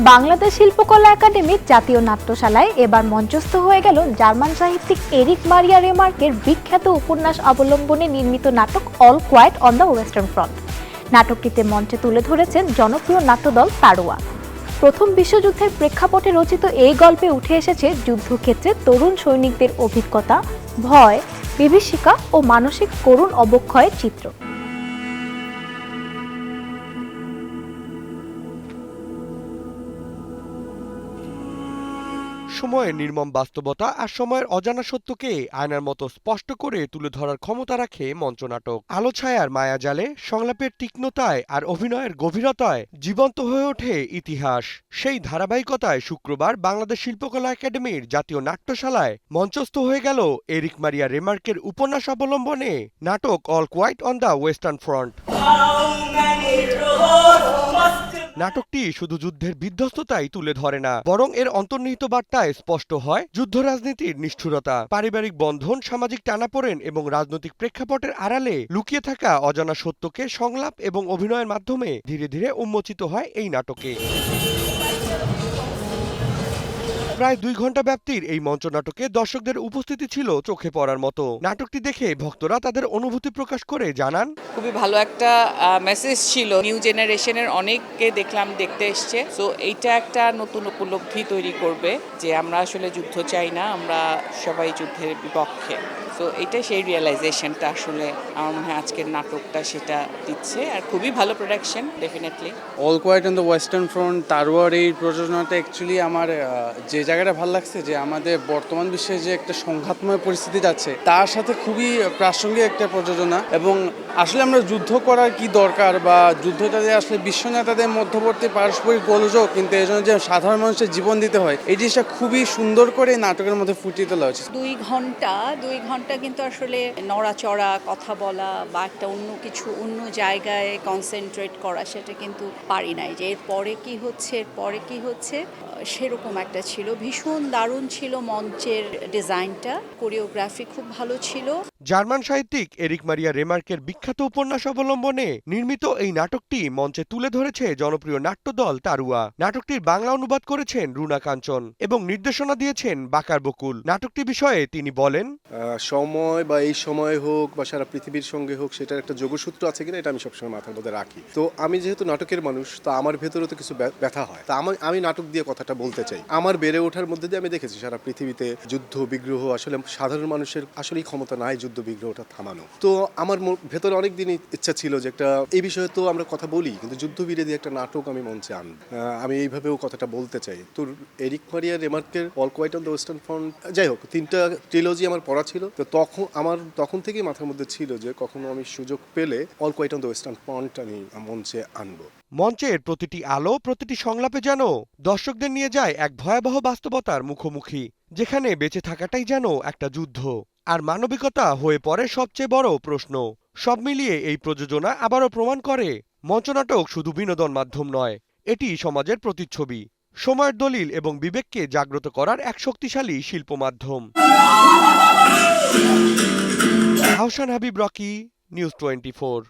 বাংলাদেশ শিল্পকলা একাডেমির জাতীয় নাট্যশালায় এবার মঞ্চস্থ হয়ে গেল জার্মান সাহিত্যিক এরিক মারিয়া রেমার্কের বিখ্যাত উপন্যাস অবলম্বনে নির্মিত নাটক All Quiet on the Western Front. নাটকটিতে মঞ্চে তুলে ধরেছেন জনপ্রিয় নাট্যদল তারুয়া। প্রথম বিশ্বযুদ্ধের প্রেক্ষাপটে রচিত এই গল্পে উঠে এসেছে যুদ্ধক্ষেত্রে তরুণ সৈনিকদের অভিজ্ঞতা, ভয়, বিভীষিকা ও মানসিক করুণ অবক্ষয়ের চিত্র। সময়ের নির্মম বাস্তবতা আর সময়ের অজানা সত্যকে আয়নার মতো স্পষ্ট করে তুলে ধরার ক্ষমতা রাখে মঞ্চনাটক। আলো ছায়ার মায়াজালে, সংলাপের তীক্ষ্ণতায় আর অভিনয়ের গভীরতায় জীবন্ত হয়ে ওঠে ইতিহাস। সেই ধারাবাহিকতায় শুক্রবার বাংলাদেশ শিল্পকলা একাডেমির জাতীয় নাট্যশালায় মঞ্চস্থ হয়ে গেল এরিক মারিয়া রেমার্কের উপন্যাস অবলম্বনে নাটক All Quiet on the Western Front. নাটকটি শুধু যুদ্ধের বিধ্বস্ততাই তুলে ধরে না, বরং এর অন্তর্নিহিত বার্তায় স্পষ্ট হয় যুদ্ধ রাজনীতির নিষ্ঠুরতা, পারিবারিক বন্ধন, সামাজিক টানাপোড়েন এবং রাজনৈতিক প্রেক্ষাপটের আড়ালে লুকিয়ে থাকা অজানা সত্যকে সংলাপ এবং অভিনয়ের মাধ্যমে ধীরে ধীরে উন্মোচিত হয় এই নাটকে। প্রায় 2 ঘন্টা ব্যাপ্তির এই মঞ্চনাটকে দর্শকদের উপস্থিতি ছিল চোখে পড়ার মতো। নাটকটি দেখে ভক্তরা তাদের অনুভূতি প্রকাশ করে জানান, খুবই ভালো একটা মেসেজ ছিল। নিউ জেনারেশনের অনেককে দেখলাম দেখতে এসছে। সো এইটা একটা নতুন উপলব্ধি তৈরি করবে যে আমরা আসলে যুদ্ধ চাই না, আমরা সবাই যুদ্ধের বিপক্ষে। সো এইটা সেই রিয়েলাইজেশনটা আসলে আমার মনে হয় আজকের নাটকটা সেটা দিচ্ছে। আর খুবই ভালো production definitely. All Quiet on the Western Front তারওয়ার এই প্রযোজনাটা অ্যাকচুয়ালি আমার যে জায়গাটা ভালো লাগছে যে আমাদের বর্তমান বিশ্বে যে একটা সংঘাতময় পরিস্থিতি যাচ্ছে তার সাথে খুবই প্রাসঙ্গিক একটা প্রযোজনা। এবং আসলে আমরা যুদ্ধ করার কি দরকার বা যুদ্ধটা যে আসলে বিশ্ব নেতাদের মধ্যবর্তী পারস্পরিক গোলযোগ, কিন্তু এই জন্য যে সাধারণ মানুষের জীবন দিতে হয়, এই জিনিসটা খুবই সুন্দর করে নাটকের মধ্যে ফুটিয়ে তোলা হয়েছে। 2 ঘন্টা কিন্তু আসলে নড়াচড়া, কথা বলা বা একটা অন্য জায়গায় কনসেন্ট্রেট করা সেটা কিন্তু পারি নাই। যে এরপরে কি হচ্ছে সেরকম একটা ছিল। ভীষণ দারুণ ছিল মঞ্চের ডিজাইনটা, কোরিওগ্রাফি খুব ভালো ছিল। জার্মান সাহিত্যিক এরিক মারিয়া রেমার্কের বিখ্যাত উপন্যাস অবলম্বনে নির্মিত এই নাটকটি মঞ্চে তুলে ধরেছে জনপ্রিয় নাট্যদল তারুয়া। নাটকটির বাংলা অনুবাদ করেছেন রুনা কাঞ্চন এবং নির্দেশনা দিয়েছেন বাকার বকুল। নাটকটি বিষয়ে তিনি বলেন, সময় বা এই সময় হোক বা সারা পৃথিবীর সঙ্গে হোক, সেটার একটা যোগসূত্র আছে কিনা এটা আমি সবসময় মাথার মধ্যে রাখি। তো আমি যেহেতু নাটকের মানুষ, তো আমার ভেতরে তো কিছু ব্যথা হয়, তা আমি নাটক দিয়ে কথাটা বলতে চাই। আমার বেড়ে ওঠার মধ্যে দিয়ে আমি দেখেছি সারা পৃথিবীতে যুদ্ধ বিগ্রহ, আসলে সাধারণ মানুষের আসলেই ক্ষমতা নাই যুদ্ধ বিগ্রহটা থামানো। তো আমার ভেতরে অনেক দিনই ইচ্ছা ছিল যে একটা এই বিষয়ে তো আমরা কথা বলি, কিন্তু যুদ্ধ বিরোধী একটা নাটক আমি মঞ্চে আনব। আমি এইভাবেও কথাটা বলতে চাই। তো এরিক মারিয়া রেমার্কের All Quiet on the Western Front, যাই হোক, 3টা ট্রিলজি আমার পড়া ছিল। তো তখন থেকেই মাথার মধ্যে ছিল যে কখনো আমি সুযোগ পেলে All Quiet on the Western Front আমি মঞ্চে আনবো। মঞ্চের প্রতিটি আলো, প্রতিটি সংলাপে যেন দর্শকদের নিয়ে যায় এক ভয়াবহ বাস্তবতার মুখোমুখি, যেখানে বেঁচে থাকাটাই যেন একটা যুদ্ধ আর মানবিকতা হয়ে পড়ে সবচেয়ে বড় প্রশ্ন। সব মিলিয়ে এই প্রযোজনা আবারও প্রমাণ করে মঞ্চনাটক শুধু বিনোদন মাধ্যম নয়, এটি সমাজের প্রতিচ্ছবি, সময়ের দলিল এবং বিবেককে জাগ্রত করার এক শক্তিশালী শিল্প মাধ্যম। Ahsan Habib, Rocky, news 24।